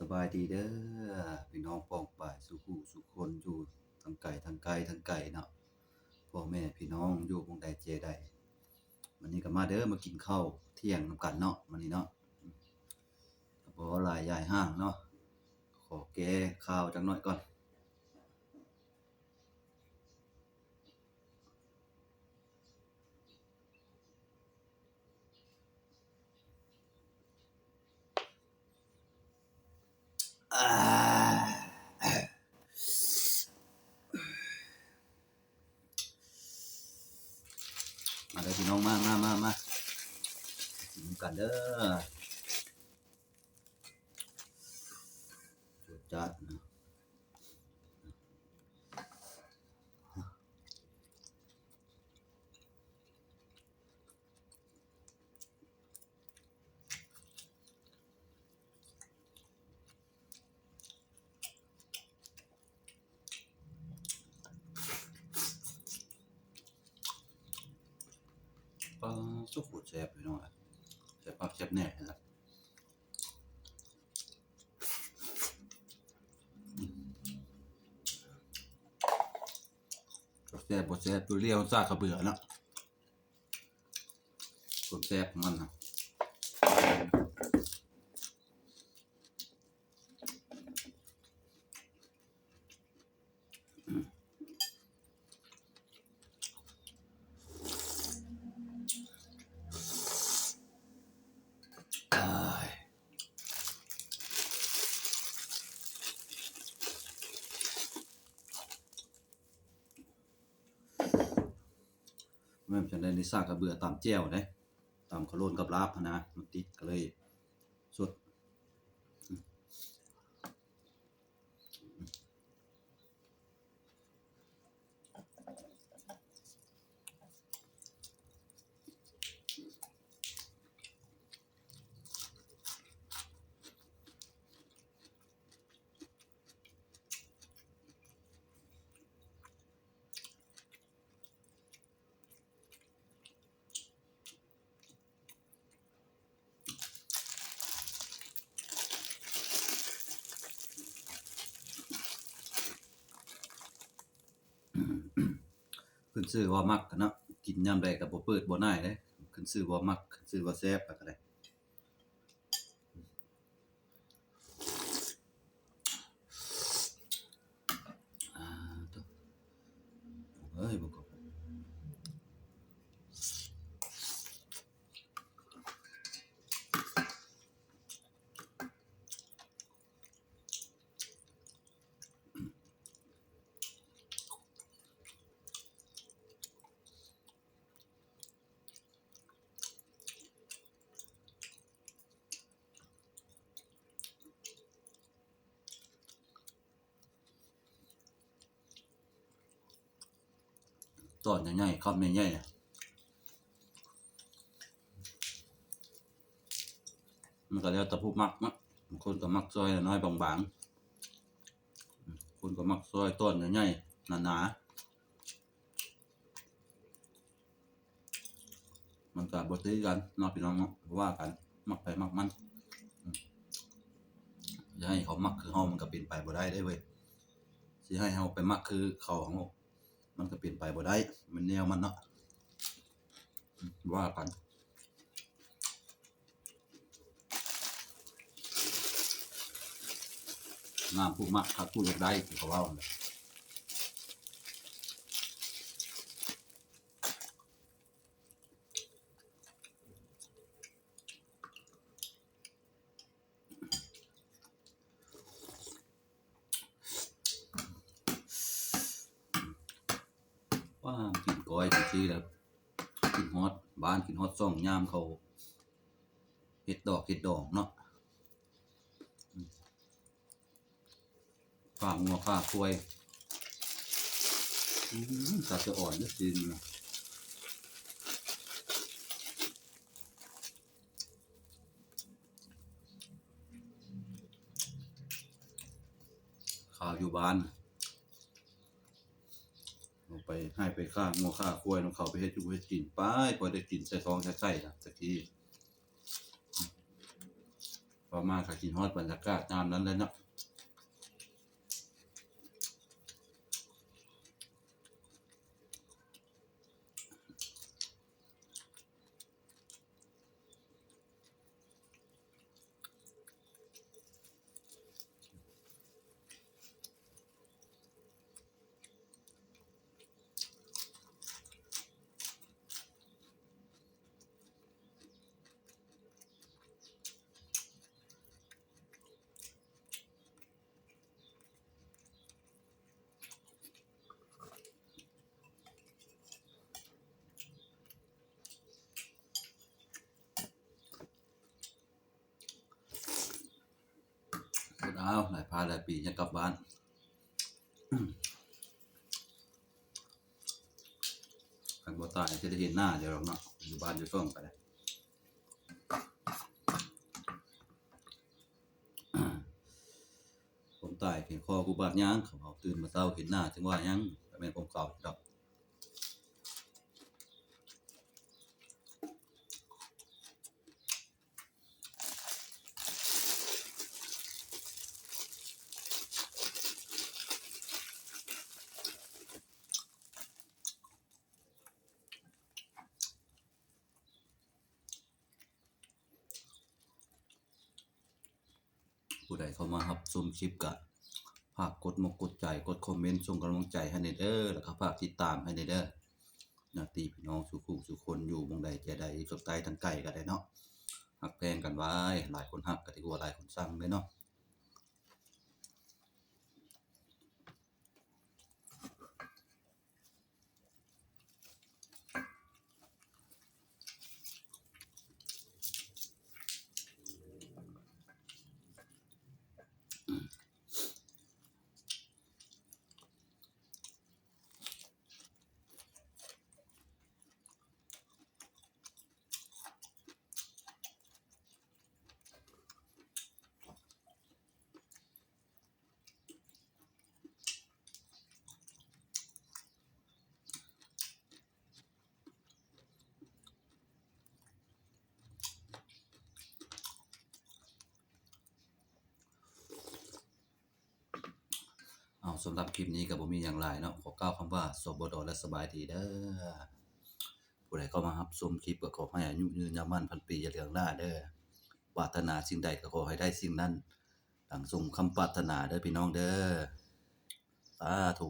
สบายดีเด้อพี่น้องป้องป่ายสุขุสุขคนอยู่ทั้งไกลทั้งไกลทั้งไกลเนาะพ่อแม่พี่น้องอยู่วงใดเจใดวันนี้ก็มาเด้อมากินข้าวเที่ยงนำกันเนาะวันนี้เนาะก็บ่หลายยายห้างเนาะขอแก้ข้าวจักหน่อยก่อนอ่ามาเด้อพี่น้องมากินกันเด้อจุดจัดนะปลาสุกแซ่บพี่น้องแซ่บคักแซ่บแน่นะครับแซ่บบ่แซ่บตัวเลี้ยวซ่ากระเบื่อเนาะตัวแซ่บของมันน่ะ อ้ายแม่นจั่งใดนี่สร้างกระเบือตำแจ่วเด้ตำข้าวโล้นกับลาบหั้นนะมันติดก็เลยสดขึ้นชื่อว่ามักกันเนาะกินยามใดก็บ่เปิดบ่น่ายเด้ขึ้นชื่อว่ามักขึ้นชื่อว่าแซ่บแล้วก็ได้อ่าตัวเอ้ยบ่ก็ตอนใหญ่ๆคำใหญ่ๆน่ะมันก็แล้วแต่ผู้มักเนาะบางคนก็มักซอยน้อยบางๆคนก็มักซอยต้นใหญ่ๆหนาๆมันก็บ่ถือกันเนาะพี่น้องเนาะบ่ว่ากันมักไปมักมันจะให้เขามักคือเฮามันก็เป็นไปบ่ได้เด้เว้ยสิให้เฮาไปมักคือเขาของเฮามันก็เป็นไปบ่ได้มันแนวมันเนาะว่ากันงามผู้มักคักผู้อยากได้เขาว่าหั่นแหละว่ากินก้อยจังซี่แหล้วกินฮอดบ้านกินฮอดซ่องยามเขาเฮ็ดดอกเฮ็ดดองเนาะฟาร์มงัวฟาร์มควายสัตว์จะอ่อนเด้อจริงข้าวอยู่บ้านเอาไปให้ไปฆ่างัวฆ่าควายนำเขาไปเฮ็ดอยู่เฮ็ดกินไปพอได้กินใส่ท้องใส่ไส้น่ะสักทีพอ เข้ามาก็คิดฮอดบรรยากาศตามนั้นเลยเนาะดาวหลายพาหลายปีจะกลับบ้านคันบ่ตายจะได้เห็นหน้าเดี๋ยวหรอกเนาะอยู่บ้านอยู่ช่องไปเลยผมตายเห็นคอกูบาดยางเขาเอาตื่นมาเช้าเห็นหน้าจังว่ายังแต่แม่นผมเก่าดอกผู้ใดเข้ามารับชมคลิปก็ฝากกดมกกดใจกดคอมเมนต์ส่งกำลังใจให้ในเด้อแล้วก็ฝากติดตามให้ในเด้อญาติพี่น้องสุคนอยู่หม้องใดจะใดสดใต้ทั้งไกลก็ได้เนาะฮักแพงกันไว้หลายคนฮักก็ดีกว่าหลายคนสั่งเลยเนาะเอาสำหรับคลิปนี้ก็บ่มีหยังหลายเนาะขอกล่าวคำว่าสบดและสบายดีเด้อผู้ใดเข้ามารับชมคลิปก็ขอให้อายุยืนยาวมั่นพันปีอย่าเลืองหน้าเด้อปรารถนาสิ่งใดก็ขอให้ได้สิ่งนั้นดังสมคำปรารถนาเด้อพี่น้องเด้อสาธุ